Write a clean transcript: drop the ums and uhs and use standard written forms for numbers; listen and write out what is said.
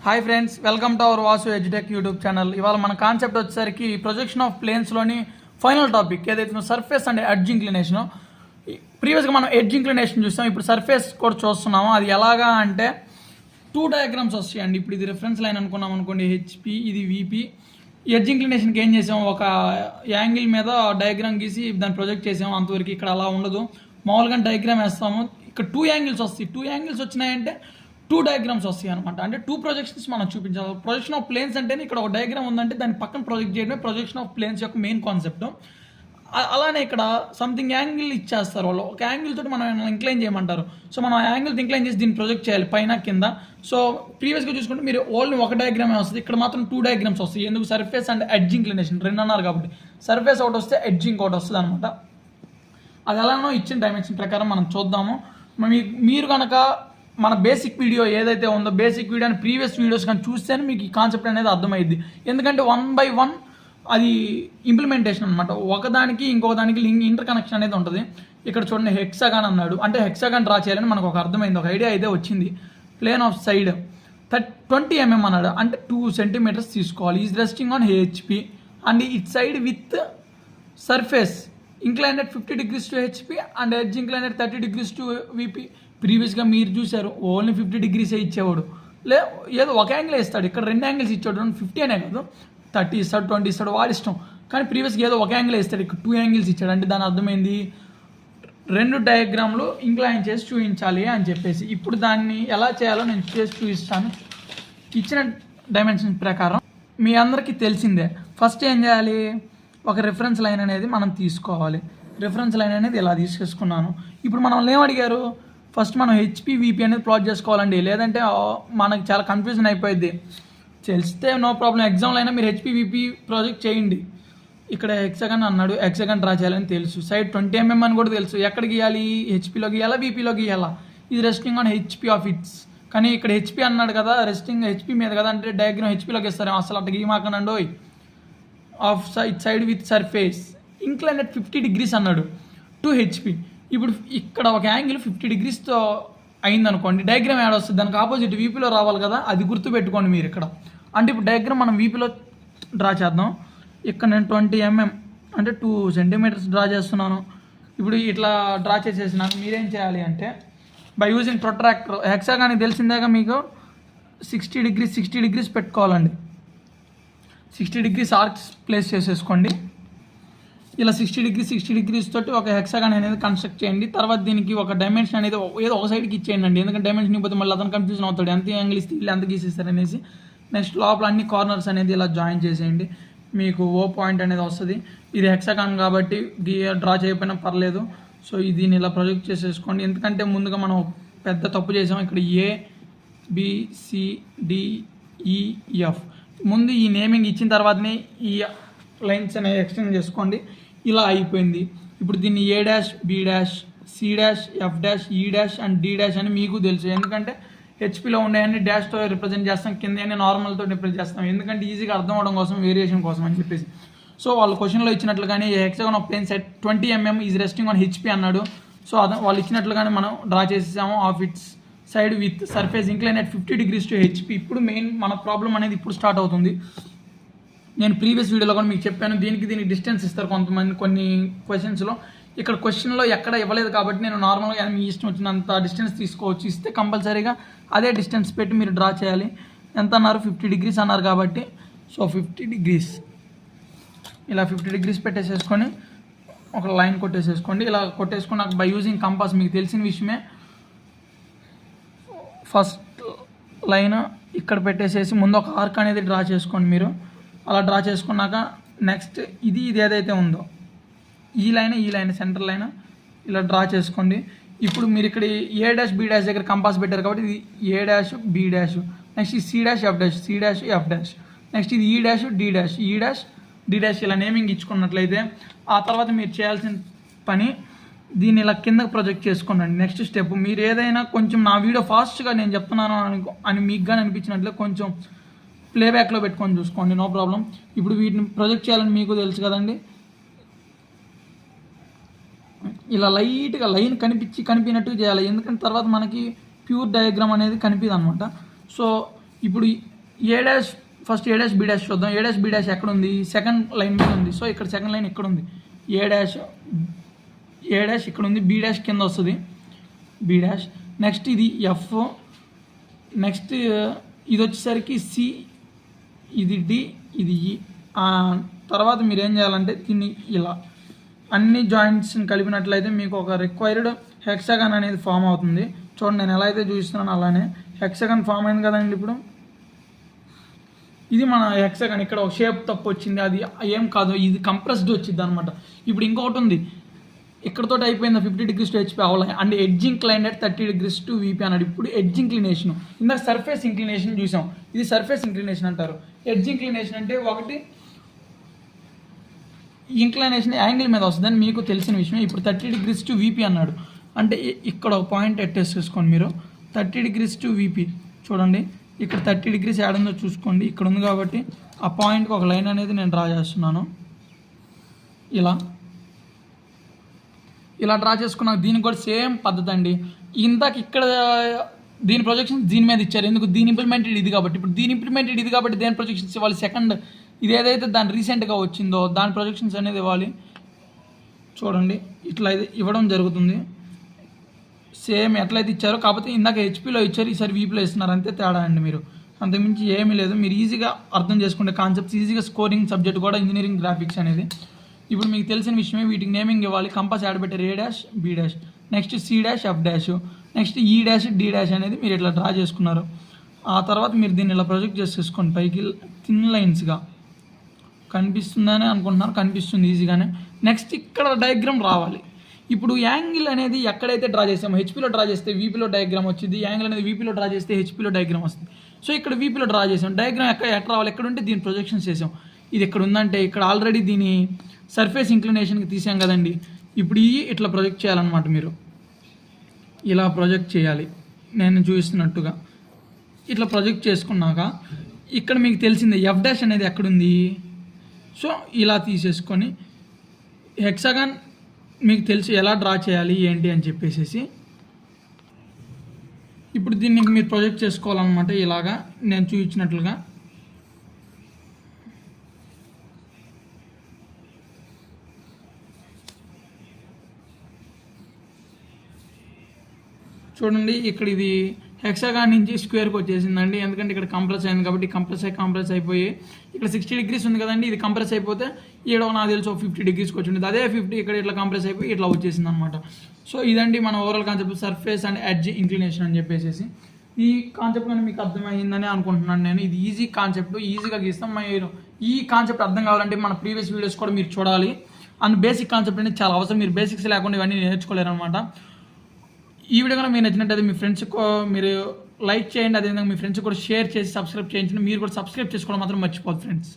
Hi friends, welcome to our Vasu edutech YouTube channel. ఇవాళ మన concept వచ్చేసరికి ప్రొజెక్షన్ ఆఫ్ ప్లేన్స్లోని ఫైనల్ టాపిక్ ఏదైతే surface and edge inclination. ప్రీవియస్గా మనం ఎడ్జ్ ఇంక్లినేషన్ చూస్తాం, ఇప్పుడు సర్ఫేస్ కూడా చూస్తున్నాము. అది ఎలాగా అంటే 2 డయాగ్రామ్స్ వస్తాయండి. ఇప్పుడు ఇది రిఫరెన్స్ లైన్ అనుకున్నాం అనుకోండి, హెచ్పి, ఇది విపి. ఎడ్జ్ ఇంక్లినేషన్కి ఏం చేసాము, ఒక యాంగిల్ మీద డయాగ్రామ్ గీసి దాన్ని ప్రొజెక్ట్ చేసాము. అంతవరకు ఇక్కడ అలా ఉండదు, మామూలుగా డయాగ్రామ్ వేస్తాము. ఇక్కడ 2 యాంగిల్స్ వస్తాయి. 2 యాంగిల్స్ వచ్చినాయంటే 2 డయాగ్రామ్స్ వస్తాయి అనమాట. అంటే 2 ప్రొజెక్షన్స్ మనం చూపించాలి. ప్రొజెక్షన్ ఆఫ్ ప్లేన్స్ అంటే ఇక్కడ ఒక డయాగ్రామ్ ఉందంటే దాని పక్కన ప్రొజెక్ట్ చేయడమే ప్రొజెక్షన్ ఆఫ్ ప్లేన్స్ యొక్క మెయిన్ కాన్సెప్ట్. అలానే ఇక్కడ సంథింగ్ యాంగిల్ ఇచ్చేస్తారు వాళ్ళు, ఒక యాంగిల్ తోటి మనం ఇంక్లైన్ చేయమంటారు. సో మనం యాంగిల్ ఇంక్లైన్ చేసి దీన్ని ప్రొజెక్ట్ చేయాలి పైన కింద. సో ప్రీవియస్గా చూసుకుంటే మీరు ఓన్లీ ఒక డయాగ్రామే వస్తుంది, ఇక్కడ మాత్రం 2 డయాగ్రామ్స్ వస్తాయి. ఎందుకు, సర్ఫేస్ అండ్ ఎడ్జ్ ఇంక్లినేషన్ 2 అన్నారు కాబట్టి. సర్ఫేస్ ఒకటి వస్తే ఎడ్జ్ ఇంకోటి వస్తుంది అనమాట. అది ఎలానో ఇచ్చిన డైమెన్షన్ ప్రకారం మనం చూద్దాము. మీరు కనుక మన బేసిక్ వీడియో ఏదైతే ఉందో, బేసిక్ వీడియో అని ప్రీవియస్ వీడియోస్ కానీ చూస్తేనే మీకు ఈ కాన్సెప్ట్ అనేది అర్థమైంది. ఎందుకంటే 1 by 1 అది ఇంప్లిమెంటేషన్ అనమాట. ఒకదానికి ఇంకొకదానికి ఇంటర్ కనెక్షన్ అనేది ఉంటుంది. ఇక్కడ చూడండి, హెక్సాగాన్ అన్నాడు అంటే హెక్సాగాన్ డ్రా చేయాలని మనకు ఒక అర్థమైంది, ఒక ఐడియా అయితే వచ్చింది. ప్లేన్ ఆఫ్ సైడ్ 20 mm అన్నాడు అంటే 2 centimeters తీసుకోవాలి. Is resting on HP and it side with surface inclined at 50 degrees to HP and edge inclined at 30 degrees to VP. ప్రీవియస్గా మీరు చూశారు, ఓన్లీ 50 degrees ఇచ్చేవాడు, ఏదో ఒక యాంగిల్ ఇస్తాడు. ఇక్కడ 2 యాంగిల్స్ ఇచ్చాడు, 50 అనే కాదు, 30 ఇస్తాడు, 20 ఇస్తాడు, వాడి ఇష్టం. కానీ ప్రీవియస్గా ఏదో ఒక యాంగిల్ ఇస్తాడు, ఇక్కడ 2 యాంగిల్స్ ఇచ్చాడు. అంటే దాని అర్థమైంది 2 డయాగ్రామ్లు ఇంక్లైన్ చేసి చూపించాలి అని చెప్పేసి. ఇప్పుడు దాన్ని ఎలా చేయాలో నేను చేసి చూపిస్తాను. ఇచ్చిన డైమెన్షన్ ప్రకారం మీ అందరికీ తెలిసిందే. ఫస్ట్ ఏం చేయాలి, ఒక రిఫరెన్స్ లైన్ అనేది మనం తీసుకోవాలి. రిఫరెన్స్ లైన్ అనేది ఇలా తీసేసుకున్నాను. ఇప్పుడు మనం ఏమడిగారు, ఫస్ట్ మనం హెచ్పి విపి అనేది ప్లాట్ చేసుకోవాలండి. లేదంటే మనకు చాలా కన్ఫ్యూజన్ అయిపోయింది. తెలిస్తే నో ప్రాబ్లం, ఎగ్జామ్లో అయినా మీరు హెచ్పి విపి ప్రాజెక్ట్ చేయండి. ఇక్కడ హెక్సాగన్ అన్నాడు, హెక్సాగన్ డ్రా చేయాలని తెలుసు. సైడ్ 20 mm అని కూడా తెలుసు. ఎక్కడ గీయాలి, హెచ్పిలో గీయాలా విపిలో గీయాలా. ఇది resting on HP of it's. కానీ ఇక్కడ హెచ్పి అన్నాడు కదా, రెస్టింగ్ హెచ్పి మీద కదా, అంటే డయాగ్రామ్ హెచ్పిలోకి ఇస్తారు. అసలు అట్లా గీమాకనండి. Of side with surface incline at 50 degrees అన్నాడు టు హెచ్పి. ఇప్పుడు ఇక్కడ ఒక యాంగిల్ 50 degreesతో అయిందనుకోండి, డయాగ్రామ్ యాడ్ వస్తుంది, దానికి ఆపోజిట్ వీపీలో రావాలి కదా, అది గుర్తుపెట్టుకోండి మీరు ఇక్కడ. అంటే ఇప్పుడు డయాగ్రామ్ మనం వీపీలో డ్రా చేద్దాం. ఇక్కడ నేను 20 mm అంటే 2 centimeters డ్రా చేస్తున్నాను. ఇప్పుడు ఇట్లా డ్రా చేసేసినాక మీరేం చేయాలి అంటే, బై యూజింగ్ ప్రొట్రాక్టర్, హెక్సాగాన్ తెలిసిందాక మీకు 60 degrees పెట్టుకోవాలండి. 60 degrees ఆర్క్స్ ప్లేస్ చేసేసుకోండి. ఇలా 60 degrees తోటి ఒక హెక్సాగాన్ అనేది కన్స్ట్రక్ట్ చేయండి. తర్వాత దీనికి ఒక డైమెన్షన్ అనేది ఏదో ఒక సైడ్కి ఇచ్చేయండి అండి. ఎందుకంటే డైమెన్షన్ ఇవ్వకపోతే మళ్ళీ అతను కన్ఫ్యూజన్ అవుతాడు, ఎంత యాంగిల్ ఇస్తే వీళ్ళు ఎంత గీసేస్తారు అనేసి. నెక్స్ట్ లోపల అన్ని కార్నర్స్ అనేది ఇలా జాయిన్ చేసేయండి, మీకు ఓ పాయింట్ అనేది వస్తుంది. ఇది హెక్సాగాన్ కాబట్టి డ్రా చేయకపోయినా పర్లేదు. సో దీన్ని ఇలా ప్రొజెక్ట్ చేసేసుకోండి. ఎందుకంటే ముందుగా మనం పెద్ద తప్పు చేసాం. ఇక్కడ ABCDEF ముందు ఈ నేమింగ్ ఇచ్చిన తర్వాతనే ఈ లైన్స్ అనేవి ఎక్స్టెండ్ చేసుకోండి. ఇలా అయిపోయింది. ఇప్పుడు దీన్ని A', B', C', F', E' and D' అని మీకు తెలుసు. ఎందుకంటే హెచ్పిలో ఉండేవన్నీ డాష్తో రిప్రజెంట్ చేస్తాం, కింద అన్ని నార్మల్తో రిప్రజెంట్ చేస్తాం. ఎందుకంటే ఈజీగా అర్థం అవడం కోసం, వేరియేషన్ కోసం అని చెప్పేసి. సో వాళ్ళు క్వశ్చన్లో ఇచ్చినట్లుగానే hexagon of plane set 20 mm is resting on HP అన్నాడు. సో వాళ్ళు ఇచ్చినట్లుగానే మనం డ్రా చేసేసాము. Of its side with surface incline at 50 degrees to HP. ఇప్పుడు మెయిన్ మన ప్రాబ్లం అనేది ఇప్పుడు స్టార్ట్ అవుతుంది. నేను ప్రీవియస్ వీడియోలో కూడా మీకు చెప్పాను, దీనికి డిస్టెన్స్ ఇస్తారు కొంతమంది కొన్ని క్వశ్చన్స్లో. ఇక్కడ క్వశ్చన్లో ఎక్కడ ఇవ్వలేదు కాబట్టి నేను నార్మల్గా మీ ఇష్టం వచ్చినంత డిస్టెన్స్ తీసుకోవచ్చు. ఇస్తే కంపల్సరీగా అదే డిస్టెన్స్ పెట్టి మీరు డ్రా చేయాలి. ఎంత అన్నారు, 50 degrees అన్నారు కాబట్టి. సో 50 degrees ఇలా 50 degrees పెట్టేసేసుకొని ఒక లైన్ కొట్టేసేసుకోండి. ఇలా కొట్టేసుకున్నాక బై యూజింగ్ కంపాస్ మీకు తెలిసిన విషయమే. ఫస్ట్ లైన్ ఇక్కడ పెట్టేసేసి ముందు ఒక ఆర్క్ అనేది డ్రా చేసుకోండి మీరు. అలా డ్రా చేసుకున్నాక నెక్స్ట్ ఇది ఏదైతే ఉందో ఈ లైన్ సెంటర్ లైన్ ఇలా డ్రా చేసుకోండి. ఇప్పుడు మీరు ఇక్కడ A', B' దగ్గర కంపాస్ పెట్టారు కాబట్టి ఇది A', B', నెక్స్ట్ ఈ C', F', నెక్స్ట్ ఇది E', D', ఇలా నేమింగ్ ఇచ్చుకున్నట్లయితే ఆ తర్వాత మీరు చేయాల్సిన పని దీన్ని ఇలా కిందకి ప్రొజెక్ట్ చేసుకోండి. నెక్స్ట్ స్టెప్, మీరు ఏదైనా కొంచెం నా వీడియో ఫాస్ట్గా నేను చెప్తున్నాను అని మీకు కానీ అనిపించినట్లే కొంచెం ప్లేబ్యాక్లో పెట్టుకొని చూసుకోండి, నో ప్రాబ్లం. ఇప్పుడు వీటిని ప్రొజెక్ట్ చేయాలని మీకు తెలుసు కదండి. ఇలా లైట్గా లైన్ కనిపినట్టుగా చేయాలి, ఎందుకంటే తర్వాత మనకి ప్యూర్ డయాగ్రామ్ అనేది కనిపిదు అనమాట. సో ఇప్పుడు ఏ డాష్ ఫస్ట్ ఏ డాష్ బి డాష్ చూద్దాం. ఏ డాష్ బి డాష్ ఎక్కడ ఉంది? సెకండ్ లైన్ మీద ఉంది. సో ఇక్కడ సెకండ్ లైన్ ఇక్కడ ఉంది. ఏ డాష్ ఇక్కడ ఉంది. బి డాష్ కింద వస్తుంది. బి డాష్ నెక్స్ట్ ఇది ఎఫ్, నెక్స్ట్ ఇది వచ్చేసరికి సి, ఇది డి, ఇది ఈ. తర్వాత మీరు ఏం చేయాలంటే దీన్ని ఇలా అన్ని జాయింట్స్ని కలిపినట్లయితే మీకు ఒక రిక్వైర్డ్ హెక్సాగన్ అనేది ఫామ్ అవుతుంది. చూడండి నేను ఎలా అయితే చూపిస్తున్నాను అలానే హెక్సాగన్ ఫామ్ అయింది కదండి. ఇప్పుడు ఇది మన హెక్సాగన్. ఇక్కడ ఒక షేప్ తప్పు వచ్చింది, అది ఏం కాదు, ఇది కంప్రెస్డ్ వచ్చింది అనమాట. ఇప్పుడు ఇంకొకటి ఉంది, ఇక్కడతో అయిపోయింది 50 degrees to HP అవ్వాలి and edge inclined at 30 degrees to VP అన్నాడు. ఇప్పుడు ఎడ్జ్ ఇంక్లినేషన్, ఇందాక సర్ఫేస్ ఇంక్లినేషన్ చూసాం, ఇది సర్ఫేస్ ఇంక్లినేషన్ అంటారు. ఎడ్జ్ ఇంక్లినేషన్ అంటే ఒకటి ఇంక్లైనేషన్ యాంగిల్ మీద వస్తుందని మీకు తెలిసిన విషయం. ఇప్పుడు 30 degrees to VP అన్నాడు అంటే ఇక్కడ ఒక పాయింట్ ఎట్టేసుకోండి మీరు. 30 degrees to VP చూడండి, ఇక్కడ 30 degrees యాడ్ ఉందో చూసుకోండి. ఇక్కడ ఉంది కాబట్టి ఆ పాయింట్కి ఒక లైన్ అనేది నేను డ్రా చేస్తున్నాను. ఇలా డ్రా చేసుకున్నాక దీనికి కూడా సేమ్ పద్ధతి అండి. ఇందాక ఇక్కడ దీని ప్రొజెక్షన్స్ దీని మీద ఇచ్చారు, ఎందుకు? దీని ఇంప్లిమెంటెడ్ ఇది కాబట్టి. ఇప్పుడు దీని ఇంప్లిమెంటెడ్ ఇది కాబట్టి దేని ప్రొజెక్షన్స్ ఇవ్వాలి? సెకండ్ ఇది ఏదైతే దాని రీసెంట్గా వచ్చిందో దాని ప్రొజెక్షన్స్ అనేది ఇవ్వాలి. చూడండి ఇట్లా ఇవ్వడం జరుగుతుంది. సేమ్ ఎట్లయితే ఇచ్చారో, కాకపోతే ఇందాక హెచ్పీలో ఇచ్చారు, ఈసారి వీపీలో ఇస్తున్నారు, అంతే తేడా అండి. మీరు అంతకుమించి ఏమీ లేదు. మీరు ఈజీగా అర్థం చేసుకుంటే కాన్సెప్ట్స్, ఈజీగా స్కోరింగ్ సబ్జెక్ట్ కూడా ఇంజనీరింగ్ గ్రాఫిక్స్ అనేది. ఇప్పుడు మీకు తెలిసిన విషయమే, వీటికి నేమింగ్ ఇవ్వాలి. కంపాస్ యాడ్ పెట్టారు A dash B dash, next C dash F dash, next E dash D dash అనేది మీరు ఇట్లా డ్రా చేసుకున్నారు. ఆ తర్వాత మీరు దీన్ని ఇలా ప్రొజెక్ట్ చేసేసుకోండి పైకి థిన్ లైన్స్గా. కనిపిస్తుందని అనుకుంటున్నారు, కనిపిస్తుంది ఈజీగానే. నెక్స్ట్ ఇక్కడ డయాగ్రామ్ రావాలి. ఇప్పుడు యాంగిల్ అనేది ఎక్కడైతే డ్రా చేసామో, హెచ్పీలో డ్రా చేస్తే వీపీలో డయాగ్రామ్ వచ్చింది, యాంగిల్ అనేది వీపీలో డ్రా చేస్తే హెచ్పీలో డయాగ్రామ్ వస్తుంది. సో ఇక్కడ వీపీలో డ్రా చేసాం, డయాగ్రామ్ ఎక్కడ రావాలి, ఎక్కడ ఉంటే దీని ప్రొజెక్షన్స్ చేసాం. ఇది ఎక్కడ ఉందంటే ఇక్కడ ఆల్రెడీ దీని సర్ఫేస్ ఇంక్లినేషన్కి తీసాం కదండి. ఇప్పుడు ఇట్లా ప్రొజెక్ట్ చేయాలన్నమాట. మీరు ఇలా ప్రొజెక్ట్ చేయాలి నేను చూపిస్తున్నట్టుగా. ఇట్లా ప్రొజెక్ట్ చేసుకున్నాక ఇక్కడ మీకు తెలిసిందే ఎఫ్ డాష్ అనేది ఎక్కడుంది. సో ఇలా తీసేసుకొని హెక్సాగాన్ మీకు తెలిసి ఎలా డ్రా చేయాలి ఏంటి అని చెప్పేసి ఇప్పుడు దీన్ని మీరు ప్రొజెక్ట్ చేసుకోవాలన్నమాట. ఇలాగా నేను చూపించినట్లుగా చూడండి. ఇక్కడ ఇది హెక్సాగాన్ నుంచి స్క్వేర్కి వచ్చేసిందండి, ఎందుకంటే ఇక్కడ కంప్రెస్ అయింది కాబట్టి. కంప్రెస్ అయిపోయి ఇక్కడ 60 degrees ఉంది కదండి, ఇది కంప్రెస్ అయిపోతే ఈడ నాకు తెలిసి 50 degreesకి వచ్చి ఉండేది. అదే 50 ఇక్కడ ఇట్లా కంప్రెస్ అయిపోయి ఇట్లా వచ్చేసింది అనమాట. సో ఇదండి మన overall concept, surface and edge inclination అని చెప్పేసి. ఈ కాన్సెప్ట్ కానీ మీకు అర్థమైందని అనుకుంటున్నాను నేను. ఇది ఈజీ కాన్సెప్ట్, ఈజీగా గీస్తాం. మీరు ఈ కాన్సెప్ట్ అర్థం కావాలంటే మన ప్రీవియస్ వీడియోస్ కూడా మీరు చూడాలి. అండ్ బేసిక్ కాన్సెప్ట్ అనేది చాలా అవసరం. మీరు బేసిక్స్ లేకుండా ఇవన్నీ నేర్చుకోలేరు అనమాట. ఈ వీడియో కనుక మీకు నచ్చినట్టయితే మీ ఫ్రెండ్స్కి మీరు లైక్ చేయండి, అదేవిధంగా మీ ఫ్రెండ్స్ కూడా షేర్ చేసి సబ్స్క్రైబ్ చేయించండి. మీరు కూడా సబ్స్క్రైబ్ చేసుకోవడం మాత్రం మర్చిపోదు ఫ్రెండ్స్.